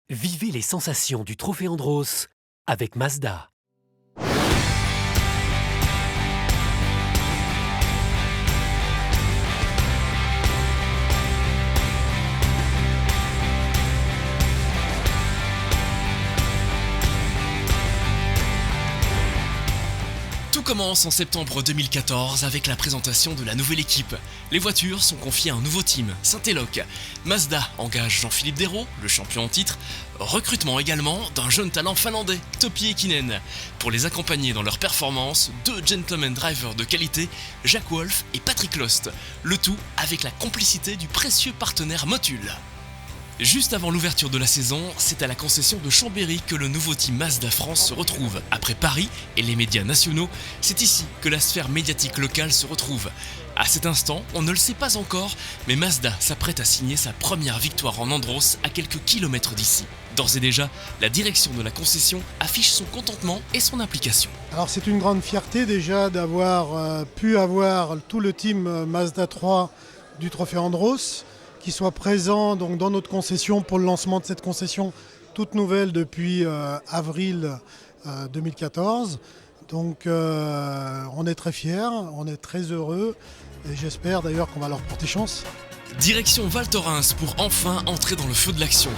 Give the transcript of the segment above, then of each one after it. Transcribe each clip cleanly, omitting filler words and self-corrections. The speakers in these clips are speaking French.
Vivez les sensations du Trophée Andros avec Mazda. Tout commence en septembre 2014 avec la présentation de la nouvelle équipe. Les voitures sont confiées à un nouveau team, Saint-Éloque. Mazda engage Jean-Philippe Dérault, le champion en titre. Recrutement également d'un jeune talent finlandais, Topi Ekinen. Pour les accompagner dans leur performance, deux gentlemen drivers de qualité, Jack Wolf et Patrick Lost. Le tout avec la complicité du précieux partenaire Motul. Juste avant l'ouverture de la saison, c'est à la concession de Chambéry que le nouveau team Mazda France se retrouve. Après Paris et les médias nationaux, c'est ici que la sphère médiatique locale se retrouve. À cet instant, on ne le sait pas encore, mais Mazda s'apprête à signer sa première victoire en Andros à quelques kilomètres d'ici. D'ores et déjà, la direction de la concession affiche son contentement et son implication. Alors c'est une grande fierté déjà d'avoir pu avoir tout le team Mazda 3 du Trophée Andros qui soit présent donc, dans notre concession pour le lancement de cette concession toute nouvelle depuis avril 2014. Donc on est très fiers, on est très heureux et j'espère d'ailleurs qu'on va leur porter chance. Direction Val Thorens pour enfin entrer dans le feu de l'action.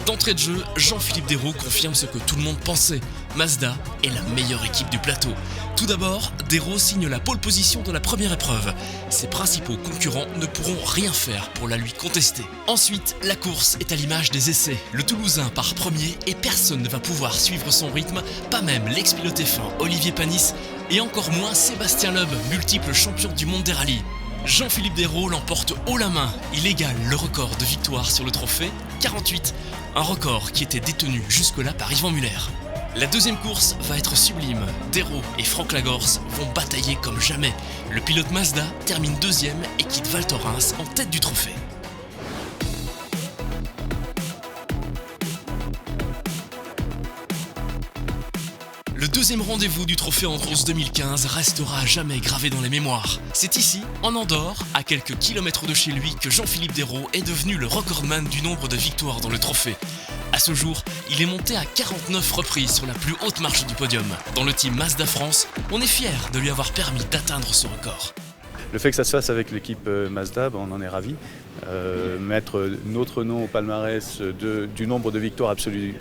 D'entrée de jeu, Jean-Philippe Dérault confirme ce que tout le monde pensait. Mazda est la meilleure équipe du plateau. Tout d'abord, Dérault signe la pole position de la première épreuve. Ses principaux concurrents ne pourront rien faire pour la lui contester. Ensuite, la course est à l'image des essais. Le Toulousain part premier et personne ne va pouvoir suivre son rythme, pas même l'ex-pilote F1 Olivier Panis et encore moins Sébastien Loeb, multiple champion du monde des rallyes. Jean-Philippe Dérault l'emporte haut la main. Il égale le record de victoires sur le trophée, 48, un record qui était détenu jusque-là par Yvan Muller. La deuxième course va être sublime. Dérault et Franck Lagorce vont batailler comme jamais. Le pilote Mazda termine deuxième et quitte Val Thorens en tête du trophée. Le deuxième rendez-vous du Trophée Andros 2015 restera à jamais gravé dans les mémoires. C'est ici, en Andorre, à quelques kilomètres de chez lui, que Jean-Philippe Dérault est devenu le recordman du nombre de victoires dans le trophée. À ce jour, il est monté à 49 reprises sur la plus haute marche du podium. Dans le team Mazda France, on est fiers de lui avoir permis d'atteindre ce record. Le fait que ça se fasse avec l'équipe Mazda, on en est ravis. Mettre notre nom au palmarès du nombre de victoires absolues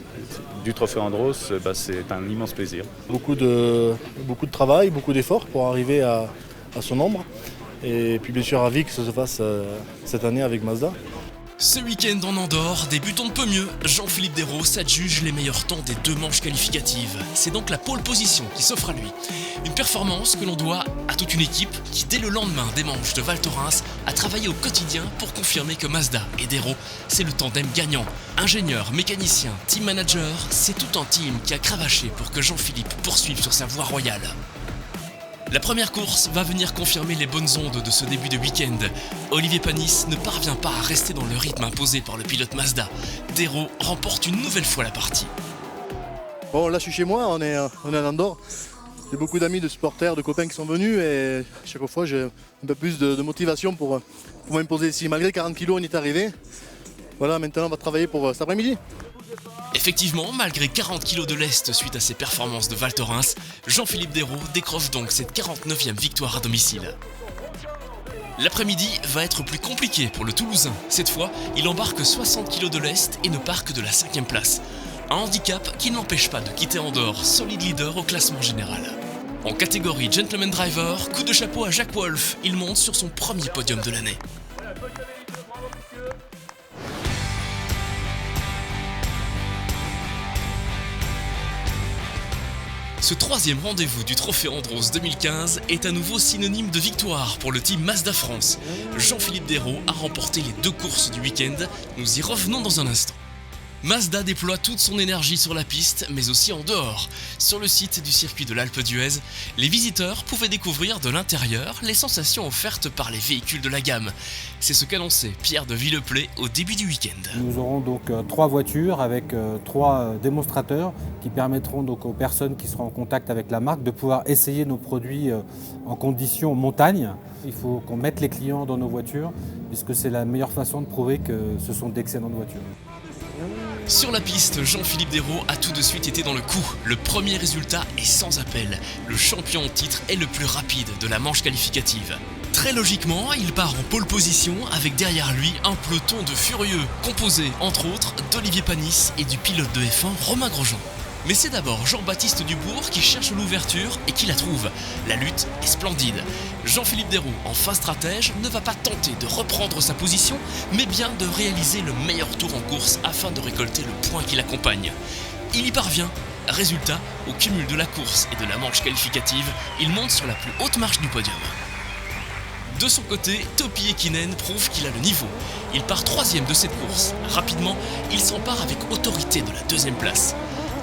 du Trophée Andros, c'est un immense plaisir. Beaucoup de travail, beaucoup d'efforts pour arriver à son nombre. Et puis bien sûr ravi que ça se fasse cette année avec Mazda. Ce week-end en Andorre débute on ne peut mieux. Jean-Philippe Dérault s'adjuge les meilleurs temps des deux manches qualificatives. C'est donc la pole position qui s'offre à lui. Une performance que l'on doit à toute une équipe qui, dès le lendemain des manches de Val Thorens, a travaillé au quotidien pour confirmer que Mazda et Dérault, c'est le tandem gagnant. Ingénieur, mécanicien, team manager, c'est tout un team qui a cravaché pour que Jean-Philippe poursuive sur sa voie royale. La première course va venir confirmer les bonnes ondes de ce début de week-end. Olivier Panis ne parvient pas à rester dans le rythme imposé par le pilote Mazda. Dérault remporte une nouvelle fois la partie. Bon, là je suis chez moi, on est en Andorre. J'ai beaucoup d'amis, de supporters, de copains qui sont venus et chaque fois j'ai un peu plus de motivation pour m'imposer ici. Malgré 40 kilos, on y est arrivé. Voilà, maintenant on va travailler pour cet après-midi. Effectivement, malgré 40 kg de lest suite à ses performances de Val Thorens, Jean-Philippe Dérault décroche donc cette 49e victoire à domicile. L'après-midi va être plus compliqué pour le Toulousain. Cette fois, il embarque 60 kg de lest et ne part que de la 5e place. Un handicap qui ne l'empêche pas de quitter Andorre, solide leader au classement général. En catégorie Gentleman Driver, coup de chapeau à Jack Wolf, il monte sur son premier podium de l'année. Ce troisième rendez-vous du Trophée Andros 2015 est à nouveau synonyme de victoire pour le team Mazda France. Jean-Philippe Dérault a remporté les deux courses du week-end, nous y revenons dans un instant. Mazda déploie toute son énergie sur la piste, mais aussi en dehors. Sur le site du circuit de l'Alpe d'Huez, les visiteurs pouvaient découvrir de l'intérieur les sensations offertes par les véhicules de la gamme. C'est ce qu'annonçait Pierre de Villeplay au début du week-end. Nous aurons donc 3 voitures avec 3 démonstrateurs qui permettront donc aux personnes qui seront en contact avec la marque de pouvoir essayer nos produits en conditions montagne. Il faut qu'on mette les clients dans nos voitures puisque c'est la meilleure façon de prouver que ce sont d'excellentes voitures. Sur la piste, Jean-Philippe Desraux a tout de suite été dans le coup. Le premier résultat est sans appel. Le champion en titre est le plus rapide de la manche qualificative. Très logiquement, il part en pole position avec derrière lui un peloton de furieux, composé entre autres d'Olivier Panis et du pilote de F1 Romain Grosjean. Mais c'est d'abord Jean-Baptiste Dubourg qui cherche l'ouverture et qui la trouve. La lutte est splendide. Jean-Philippe Desraux, en fin stratège, ne va pas tenter de reprendre sa position, mais bien de réaliser le meilleur tour en course afin de récolter le point qui l'accompagne. Il y parvient. Résultat, au cumul de la course et de la manche qualificative, il monte sur la plus haute marche du podium. De son côté, Topi Häkkinen prouve qu'il a le niveau. Il part 3e de cette course. Rapidement, il s'empare avec autorité de la 2e place.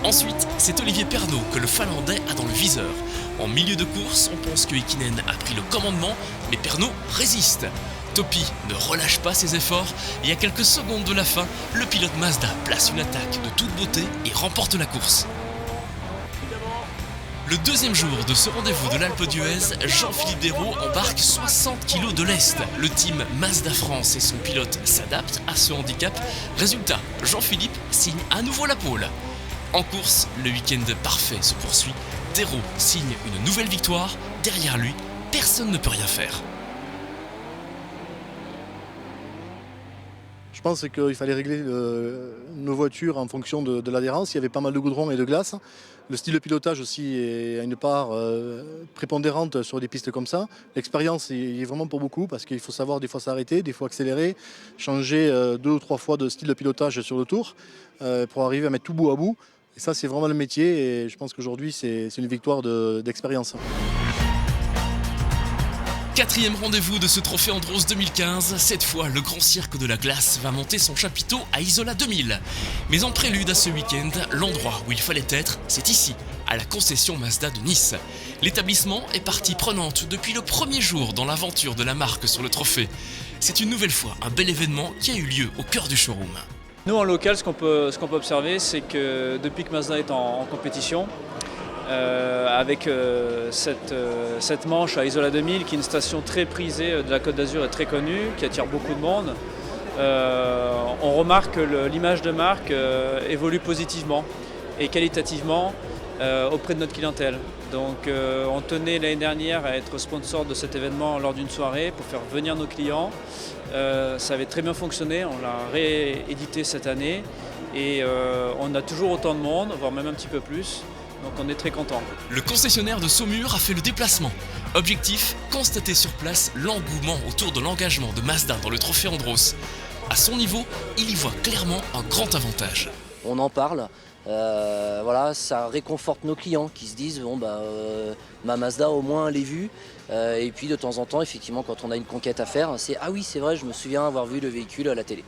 Ensuite, c'est Olivier Pernot que le Finlandais a dans le viseur. En milieu de course, on pense que Häkkinen a pris le commandement, mais Pernot résiste. Topi ne relâche pas ses efforts et à quelques secondes de la fin, le pilote Mazda place une attaque de toute beauté et remporte la course. Le deuxième jour de ce rendez-vous de l'Alpe d'Huez, Jean-Philippe Desraux embarque 60 kg de lest. Le team Mazda France et son pilote s'adaptent à ce handicap. Résultat, Jean-Philippe signe à nouveau la pole. En course, le week-end parfait se poursuit. Desraux signe une nouvelle victoire. Derrière lui, personne ne peut rien faire. Je pense qu'il fallait régler nos voitures en fonction de l'adhérence. Il y avait pas mal de goudron et de glace. Le style de pilotage aussi a une part prépondérante sur des pistes comme ça. L'expérience est vraiment pour beaucoup parce qu'il faut savoir des fois s'arrêter, des fois accélérer, changer 2 ou 3 fois de style de pilotage sur le tour pour arriver à mettre tout bout à bout. Et ça, c'est vraiment le métier et je pense qu'aujourd'hui, c'est une victoire d'expérience. 4e rendez-vous de ce trophée Andros 2015, cette fois le grand cirque de la glace va monter son chapiteau à Isola 2000. Mais en prélude à ce week-end, l'endroit où il fallait être, c'est ici, à la concession Mazda de Nice. L'établissement est partie prenante depuis le premier jour dans l'aventure de la marque sur le trophée. C'est une nouvelle fois un bel événement qui a eu lieu au cœur du showroom. Nous en local, ce qu'on peut observer, c'est que depuis que Mazda est en compétition, avec cette manche à Isola 2000 qui est une station très prisée de la Côte d'Azur et très connue, qui attire beaucoup de monde. On remarque que l'image de marque évolue positivement et qualitativement auprès de notre clientèle. Donc on tenait l'année dernière à être sponsor de cet événement lors d'une soirée pour faire venir nos clients. Ça avait très bien fonctionné, on l'a réédité cette année et on a toujours autant de monde, voire même un petit peu plus. Donc on est très content. Le concessionnaire de Saumur a fait le déplacement. Objectif, constater sur place l'engouement autour de l'engagement de Mazda dans le trophée Andros. À son niveau, il y voit clairement un grand avantage. On en parle, voilà, ça réconforte nos clients qui se disent bon ma Mazda au moins elle est vue. Et puis de temps en temps, effectivement, quand on a une conquête à faire, c'est ah oui c'est vrai, je me souviens avoir vu le véhicule à la télé.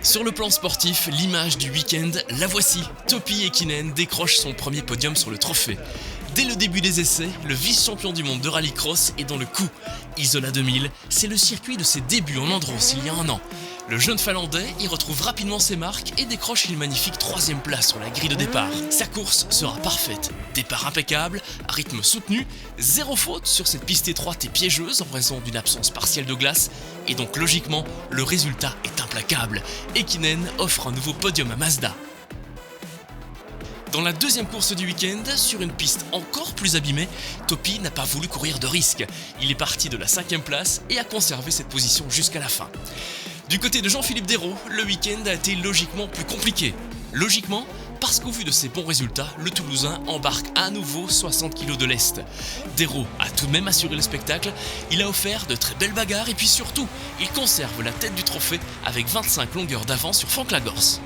Sur le plan sportif, l'image du week-end, la voici. Topi Häkkinen décroche son premier podium sur le trophée. Dès le début des essais, le vice-champion du monde de rallycross est dans le coup. Isola 2000, c'est le circuit de ses débuts en Andros il y a un an. Le jeune Finlandais y retrouve rapidement ses marques et décroche une magnifique 3e place sur la grille de départ. Sa course sera parfaite. Départ impeccable, rythme soutenu, 0 faute sur cette piste étroite et piégeuse en raison d'une absence partielle de glace. Et donc logiquement, le résultat est implacable. Häkkinen offre un nouveau podium à Mazda. Dans la 2e course du week-end, sur une piste encore plus abîmée, Topi n'a pas voulu courir de risque. Il est parti de la 5e place et a conservé cette position jusqu'à la fin. Du côté de Jean-Philippe Desraux, le week-end a été logiquement plus compliqué. Logiquement, parce qu'au vu de ses bons résultats, le Toulousain embarque à nouveau 60 kg de lest. Desraux a tout de même assuré le spectacle, il a offert de très belles bagarres et puis surtout, il conserve la tête du trophée avec 25 longueurs d'avance sur Franck Lagorce.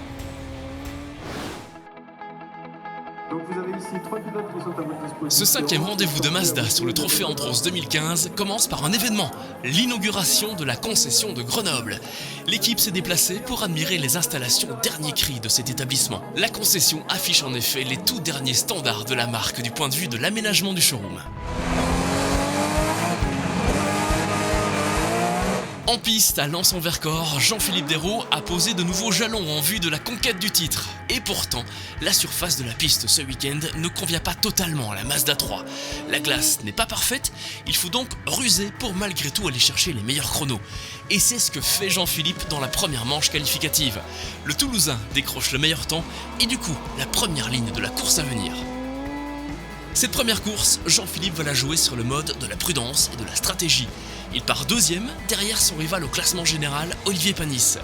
Ce 5e rendez-vous de Mazda sur le trophée Andros 2015 commence par un événement, l'inauguration de la concession de Grenoble. L'équipe s'est déplacée pour admirer les installations dernier cri de cet établissement. La concession affiche en effet les tout derniers standards de la marque du point de vue de l'aménagement du showroom. En piste, à Lens-en-Vercors, Jean-Philippe Desraux a posé de nouveaux jalons en vue de la conquête du titre. Et pourtant, la surface de la piste ce week-end ne convient pas totalement à la Mazda 3. La glace n'est pas parfaite, il faut donc ruser pour malgré tout aller chercher les meilleurs chronos. Et c'est ce que fait Jean-Philippe dans la première manche qualificative. Le Toulousain décroche le meilleur temps et du coup, la première ligne de la course à venir. Cette première course, Jean-Philippe va la jouer sur le mode de la prudence et de la stratégie. Il part deuxième, derrière son rival au classement général, Olivier Panis.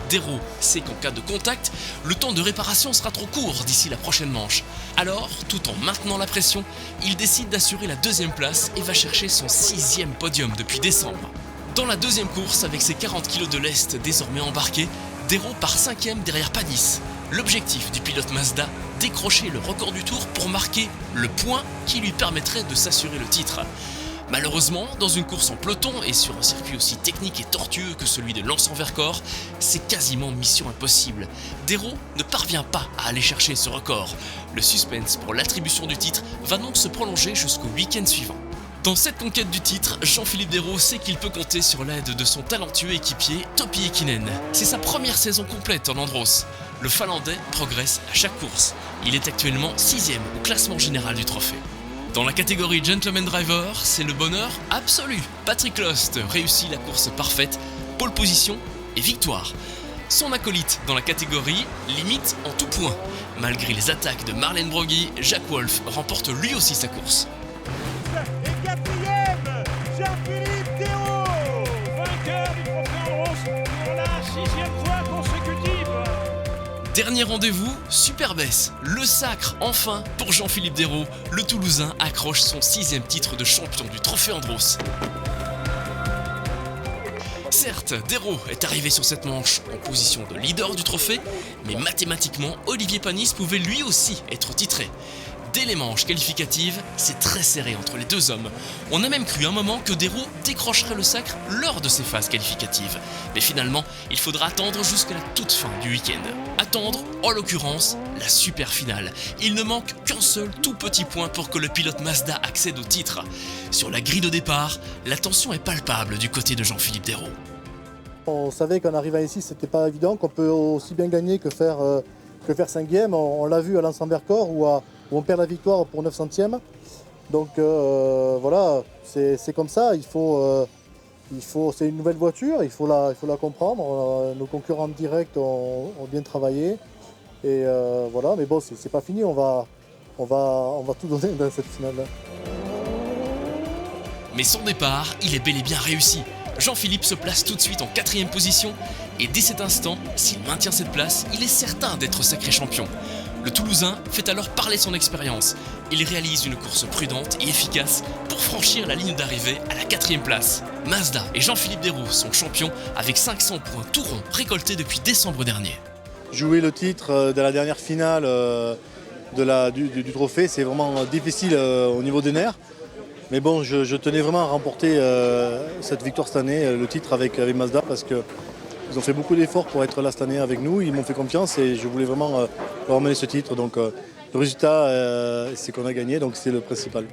Desraux sait qu'en cas de contact, le temps de réparation sera trop court d'ici la prochaine manche. Alors, tout en maintenant la pression, il décide d'assurer la deuxième place et va chercher son 6e podium depuis décembre. Dans la deuxième course, avec ses 40 kg de lest désormais embarqués, Desraux part 5e derrière Panis. L'objectif du pilote Mazda, décrocher le record du tour pour marquer le point qui lui permettrait de s'assurer le titre. Malheureusement, dans une course en peloton et sur un circuit aussi technique et tortueux que celui de Lens-en-Vercors, c'est quasiment mission impossible. Desraux ne parvient pas à aller chercher ce record. Le suspense pour l'attribution du titre va donc se prolonger jusqu'au week-end suivant. Dans cette conquête du titre, Jean-Philippe Desraux sait qu'il peut compter sur l'aide de son talentueux équipier Topi Ekinen. C'est sa première saison complète en Andros. Le Finlandais progresse à chaque course. Il est actuellement 6e au classement général du trophée. Dans la catégorie Gentleman Driver, c'est le bonheur absolu. Patrick Lost réussit la course parfaite, pole position et victoire. Son acolyte dans la catégorie limite en tout point. Malgré les attaques de Marlène Broggy, Jacques Wolf remporte lui aussi sa course. Et 4e, Jean-Philippe Desraux, vainqueur du Trophée Andros pour la 6e fois consécutive. Dernier rendez-vous, Superbès, le sacre enfin pour Jean-Philippe Desraux. Le Toulousain accroche son 6e titre de champion du Trophée Andros. Certes, Desraux est arrivé sur cette manche en position de leader du trophée, mais mathématiquement, Olivier Panis pouvait lui aussi être titré. Dès les manches qualificatives, c'est très serré entre les deux hommes. On a même cru un moment que Desraux décrocherait le sacre lors de ces phases qualificatives. Mais finalement, il faudra attendre jusqu'à la toute fin du week-end. Attendre, en l'occurrence, la super finale. Il ne manque qu'un seul tout petit point pour que le pilote Mazda accède au titre. Sur la grille de départ, la tension est palpable du côté de Jean-Philippe Desraux. On savait qu'en arrivant ici, c'était pas évident, qu'on peut aussi bien gagner que faire 5e. On l'a vu à Lens-en-Vercors où on perd la victoire pour 9 centièmes. Donc voilà, c'est comme ça. C'est une nouvelle voiture, il faut la comprendre. Nos concurrents directs ont bien travaillé. Et voilà, mais bon, c'est pas fini. On va tout donner dans cette finale-là. Mais son départ, il est bel et bien réussi. Jean-Philippe se place tout de suite en 4e position et dès cet instant, s'il maintient cette place, il est certain d'être sacré champion. Le Toulousain fait alors parler son expérience. Il réalise une course prudente et efficace pour franchir la ligne d'arrivée à la 4e place. Mazda et Jean-Philippe Desraux sont champions avec 500 points tout ronds récoltés depuis décembre dernier. Jouer le titre de la dernière finale du trophée, c'est vraiment difficile au niveau des nerfs. Mais bon, je tenais vraiment à remporter cette victoire cette année, le titre avec Mazda, parce qu'ils ont fait beaucoup d'efforts pour être là cette année avec nous. Ils m'ont fait confiance et je voulais vraiment leur emmener ce titre. Donc le résultat, c'est qu'on a gagné, donc c'est le principal.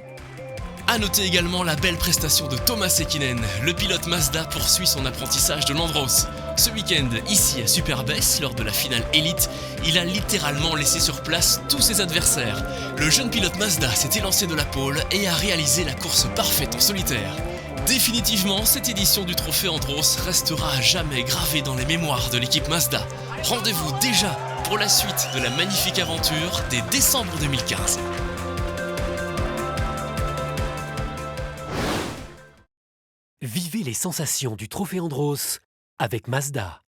A noter également la belle prestation de Thomas Ekinen. Le pilote Mazda poursuit son apprentissage de l'Andros. Ce week-end, ici à Superbès, lors de la finale élite, il a littéralement laissé sur place tous ses adversaires. Le jeune pilote Mazda s'est élancé de la pole et a réalisé la course parfaite en solitaire. Définitivement, cette édition du Trophée Andros restera à jamais gravée dans les mémoires de l'équipe Mazda. Rendez-vous déjà pour la suite de la magnifique aventure dès décembre 2015. Vivez les sensations du Trophée Andros avec Mazda.